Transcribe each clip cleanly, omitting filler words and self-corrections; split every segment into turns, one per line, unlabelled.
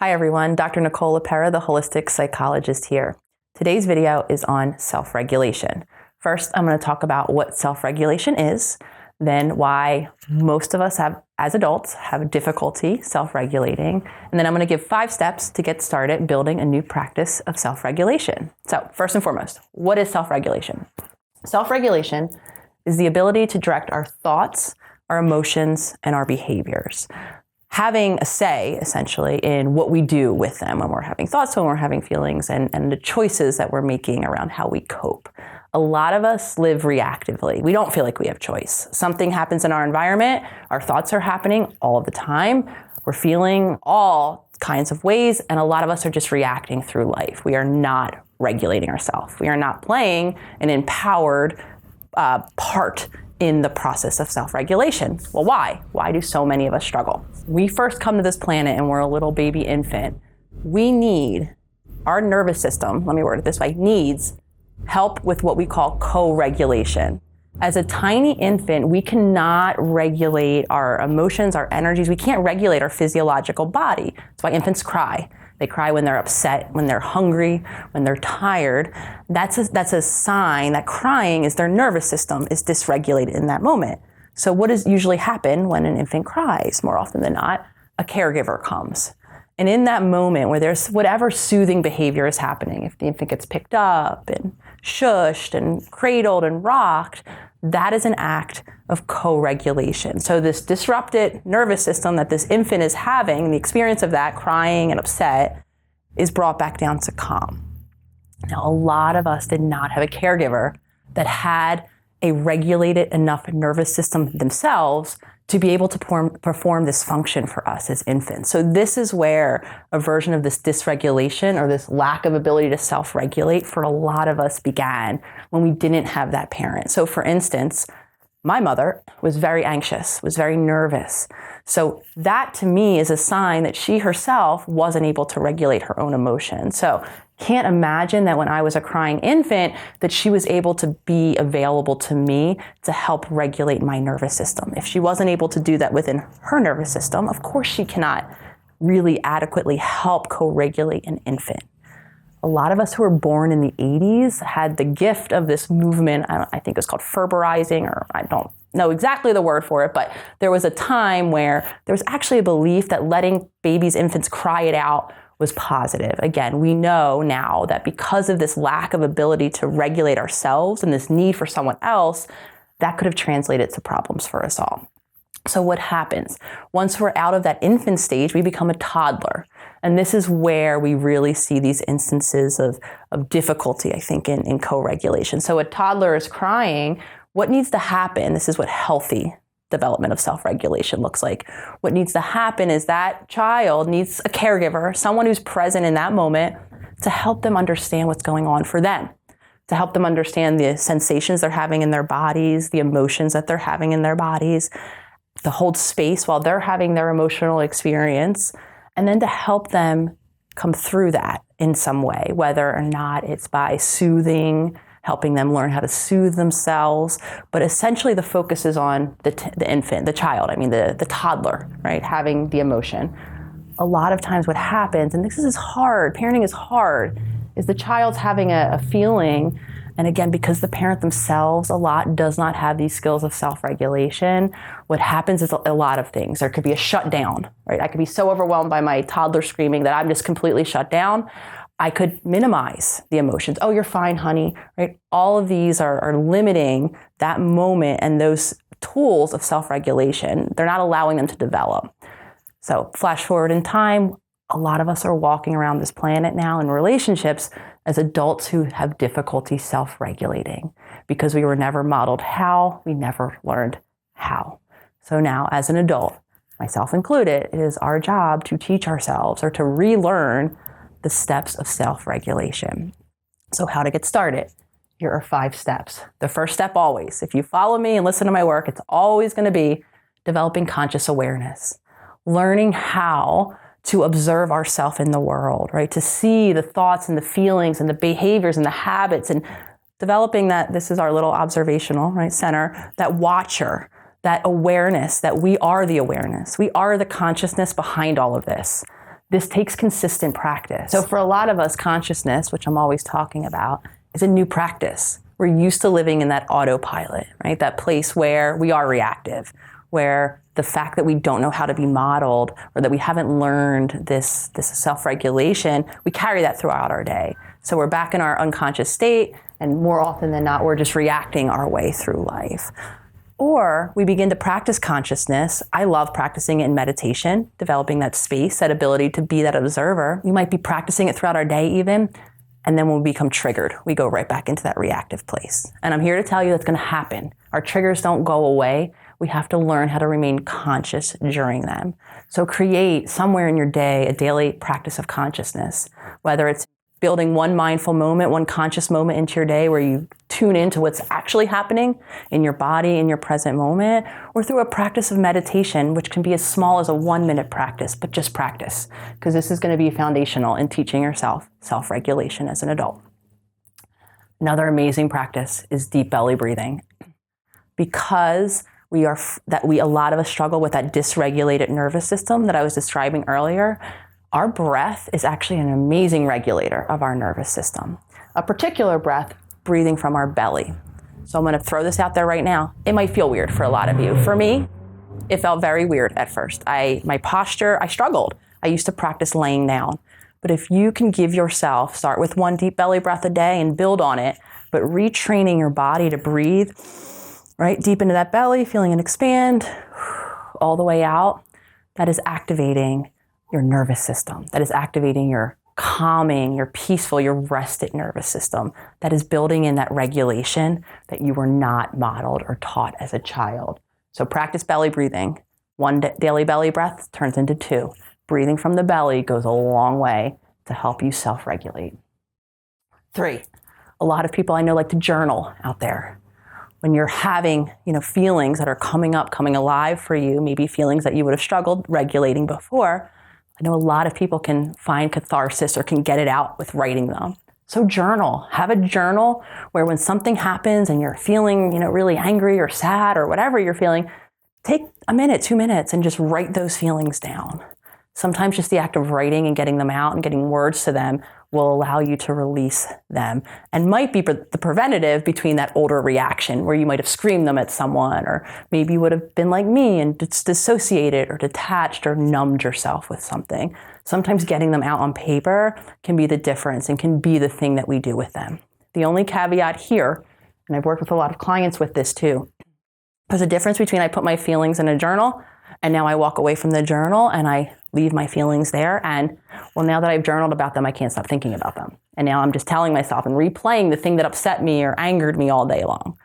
Hi everyone, Dr. Nicole LaPera, the holistic psychologist here. Today's video is on self-regulation. First, I'm going to talk about what self-regulation is, then why most of us as adults have difficulty self-regulating, and then I'm going to give 5 steps to get started building a new practice of self-regulation. So first and foremost, what is self-regulation? Self-regulation is the ability to direct our thoughts, our emotions, and our behaviors. Having a say, essentially, in what we do with them when we're having thoughts, when we're having feelings, and the choices that we're making around how we cope. A lot of us live reactively. We don't feel like we have choice. Something happens in our environment, our thoughts are happening all the time, we're feeling all kinds of ways, and a lot of us are just reacting through life. We are not regulating ourselves. We are not playing an empowered part in the process of self-regulation. Well, why? Why do so many of us struggle? We first come to this planet and we're a little baby infant. Our nervous system, let me word it this way, needs help with what we call co-regulation. As a tiny infant, we cannot regulate our emotions, our energies. We can't regulate our physiological body. That's why infants cry. They cry when they're upset, when they're hungry, when they're tired. That's a sign that crying is their nervous system is dysregulated in that moment. So what does usually happen when an infant cries? More often than not, a caregiver comes. And in that moment where there's whatever soothing behavior is happening, if the infant gets picked up and shushed and cradled and rocked, that is an act of co-regulation. So this disrupted nervous system that this infant is having, the experience of that, crying and upset, is brought back down to calm. Now, a lot of us did not have a caregiver that had a regulated enough nervous system themselves to be able to perform this function for us as infants. So this is where a version of this dysregulation or this lack of ability to self-regulate for a lot of us began when we didn't have that parent. So for instance, my mother was very anxious, was very nervous. So that to me is a sign that she herself wasn't able to regulate her own emotions. So can't imagine that when I was a crying infant that she was able to be available to me to help regulate my nervous system. If she wasn't able to do that within her nervous system, of course she cannot really adequately help co-regulate an infant. A lot of us who were born in the 80s had the gift of this movement. I think it was called Ferberizing, or I don't know exactly the word for it, but there was a time where there was actually a belief that letting babies, infants cry it out was positive. Again, we know now that because of this lack of ability to regulate ourselves and this need for someone else, that could have translated to problems for us all. So what happens? Once we're out of that infant stage, we become a toddler. And this is where we really see these instances of difficulty, I think, in co-regulation. So a toddler is crying. What needs to happen? This is what healthy development of self-regulation looks like. What needs to happen is that child needs a caregiver, someone who's present in that moment to help them understand what's going on for them, to help them understand the sensations they're having in their bodies, the emotions that they're having in their bodies, to hold space while they're having their emotional experience, and then to help them come through that in some way, whether or not it's by soothing, helping them learn how to soothe themselves. But essentially the focus is on the infant, the child, the toddler, right, having the emotion. A lot of times what happens, and this is hard, parenting is hard, is the child's having a feeling, and again, because the parent themselves a lot does not have these skills of self-regulation, what happens is a lot of things. There could be a shutdown, right? I could be so overwhelmed by my toddler screaming that I'm just completely shut down. I could minimize the emotions. Oh, you're fine, honey, right? All of these are limiting that moment and those tools of self-regulation. They're not allowing them to develop. So flash forward in time, a lot of us are walking around this planet now in relationships as adults who have difficulty self-regulating because we were never modeled how, we never learned how. So now as an adult, myself included, it is our job to teach ourselves or to relearn the steps of self-regulation. So how to get started? Here are 5 steps. The first step always, if you follow me and listen to my work, it's always going to be developing conscious awareness, learning how to observe ourselves in the world, right? To see the thoughts and the feelings and the behaviors and the habits, and developing that, this is our little observational, right, center, that watcher, that awareness that we are the awareness. We are the consciousness behind all of this. This takes consistent practice. So for a lot of us, consciousness, which I'm always talking about, is a new practice. We're used to living in that autopilot, right? That place where we are reactive, where the fact that we don't know how to be modeled or that we haven't learned this self-regulation, we carry that throughout our day. So we're back in our unconscious state, and more often than not, we're just reacting our way through life. Or we begin to practice consciousness. I love practicing it in meditation, developing that space, that ability to be that observer. We might be practicing it throughout our day even, and then when we become triggered, we go right back into that reactive place. And I'm here to tell you that's gonna happen. Our triggers don't go away. We have to learn how to remain conscious during them. So create somewhere in your day a daily practice of consciousness, whether it's building one mindful moment, one conscious moment into your day where you tune into what's actually happening in your body, in your present moment, or through a practice of meditation, which can be as small as a 1-minute practice, but just practice, because this is going to be foundational in teaching yourself self-regulation as an adult. Another amazing practice is deep belly breathing. Because a lot of us struggle with that dysregulated nervous system that I was describing earlier, our breath is actually an amazing regulator of our nervous system. A particular breath, breathing from our belly. So I'm gonna throw this out there right now. It might feel weird for a lot of you. For me, it felt very weird at first. My posture, I struggled. I used to practice laying down. But if you can give yourself, start with 1 deep belly breath a day and build on it, but retraining your body to breathe, right, deep into that belly, feeling it expand, all the way out, that is activating your nervous system. That is activating your calming, your peaceful, your rested nervous system. That is building in that regulation that you were not modeled or taught as a child. So practice belly breathing. 1 daily belly breath turns into 2. Breathing from the belly goes a long way to help you self-regulate. 3, a lot of people I know like to journal out there. When you're having, feelings that are coming up, coming alive for you, maybe feelings that you would have struggled regulating before, I know a lot of people can find catharsis or can get it out with writing them. So journal. Have a journal where when something happens and you're feeling, really angry or sad or whatever you're feeling, take a minute, 2 minutes, and just write those feelings down. Sometimes just the act of writing and getting them out and getting words to them will allow you to release them, and might be the preventative between that older reaction where you might have screamed them at someone, or maybe you would have been like me and dissociated or detached or numbed yourself with something. Sometimes getting them out on paper can be the difference and can be the thing that we do with them. The only caveat here, and I've worked with a lot of clients with this too, there's a difference between I put my feelings in a journal and now I walk away from the journal and I leave my feelings there. And well, now that I've journaled about them, I can't stop thinking about them. And now I'm just telling myself and replaying the thing that upset me or angered me all day long.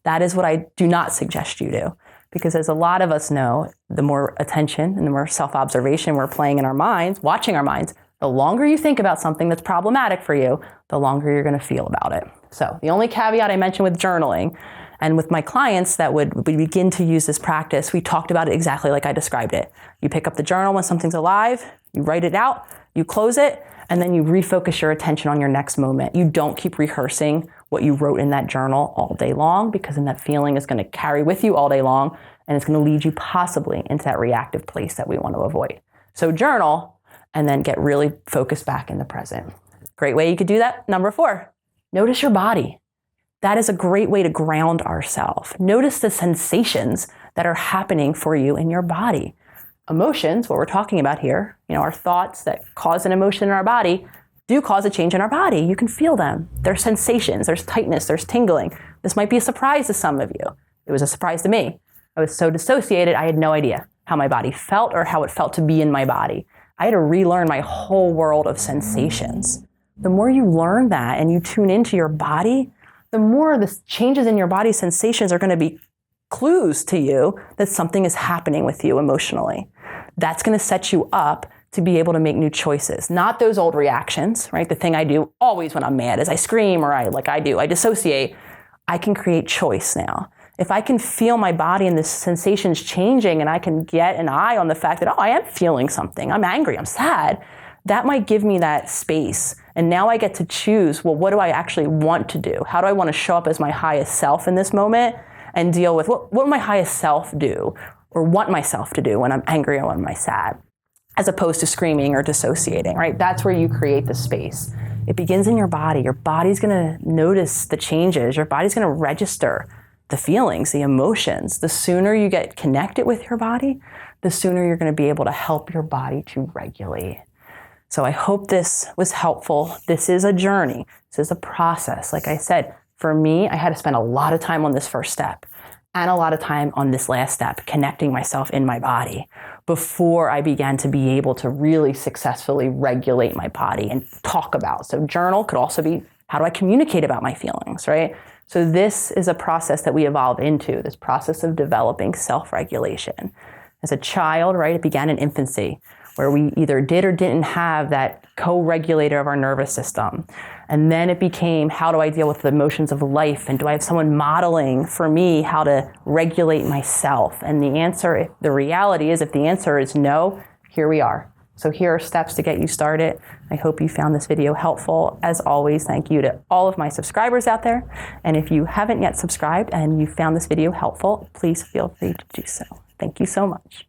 That is what I do not suggest you do. Because as a lot of us know, the more attention and the more self-observation we're playing in our minds, watching our minds, the longer you think about something that's problematic for you, the longer you're going to feel about it. So the only caveat I mentioned with journaling, and with my clients that would begin to use this practice, we talked about it exactly like I described it. You pick up the journal when something's alive, you write it out, you close it, and then you refocus your attention on your next moment. You don't keep rehearsing what you wrote in that journal all day long, because then that feeling is going to carry with you all day long, and it's going to lead you possibly into that reactive place that we want to avoid. So journal, and then get really focused back in the present. Great way you could do that. Number 4, notice your body. That is a great way to ground ourselves. Notice the sensations that are happening for you in your body. Emotions, what we're talking about here, our thoughts that cause an emotion in our body do cause a change in our body. You can feel them. There's sensations, there's tightness, there's tingling. This might be a surprise to some of you. It was a surprise to me. I was so dissociated, I had no idea how my body felt or how it felt to be in my body. I had to relearn my whole world of sensations. The more you learn that and you tune into your body, the more the changes in your body sensations are going to be clues to you that something is happening with you emotionally. That's going to set you up to be able to make new choices, not those old reactions, right? The thing I do always when I'm mad is I scream or I dissociate. I can create choice now. If I can feel my body and the sensations changing and I can get an eye on the fact that, I am feeling something, I'm angry, I'm sad, that might give me that space. And now I get to choose, what do I actually want to do? How do I want to show up as my highest self in this moment and deal with what will my highest self do or want myself to do when I'm angry or when I'm sad? as opposed to screaming or dissociating, right? That's where you create the space. It begins in your body. Your body's gonna notice the changes. Your body's gonna register the feelings, the emotions. The sooner you get connected with your body, the sooner you're gonna be able to help your body to regulate. So I hope this was helpful. This is a journey. This is a process. Like I said, for me, I had to spend a lot of time on this first step and a lot of time on this last step, connecting myself in my body before I began to be able to really successfully regulate my body and talk about. So journal could also be, how do I communicate about my feelings, right? So this is a process that we evolve into, this process of developing self-regulation. As a child, right, it began in infancy, where we either did or didn't have that co-regulator of our nervous system. And then it became, how do I deal with the emotions of life? And do I have someone modeling for me how to regulate myself? And the answer, the reality is, if the answer is no, here we are. So here are steps to get you started. I hope you found this video helpful. As always, thank you to all of my subscribers out there. And if you haven't yet subscribed and you found this video helpful, please feel free to do so. Thank you so much.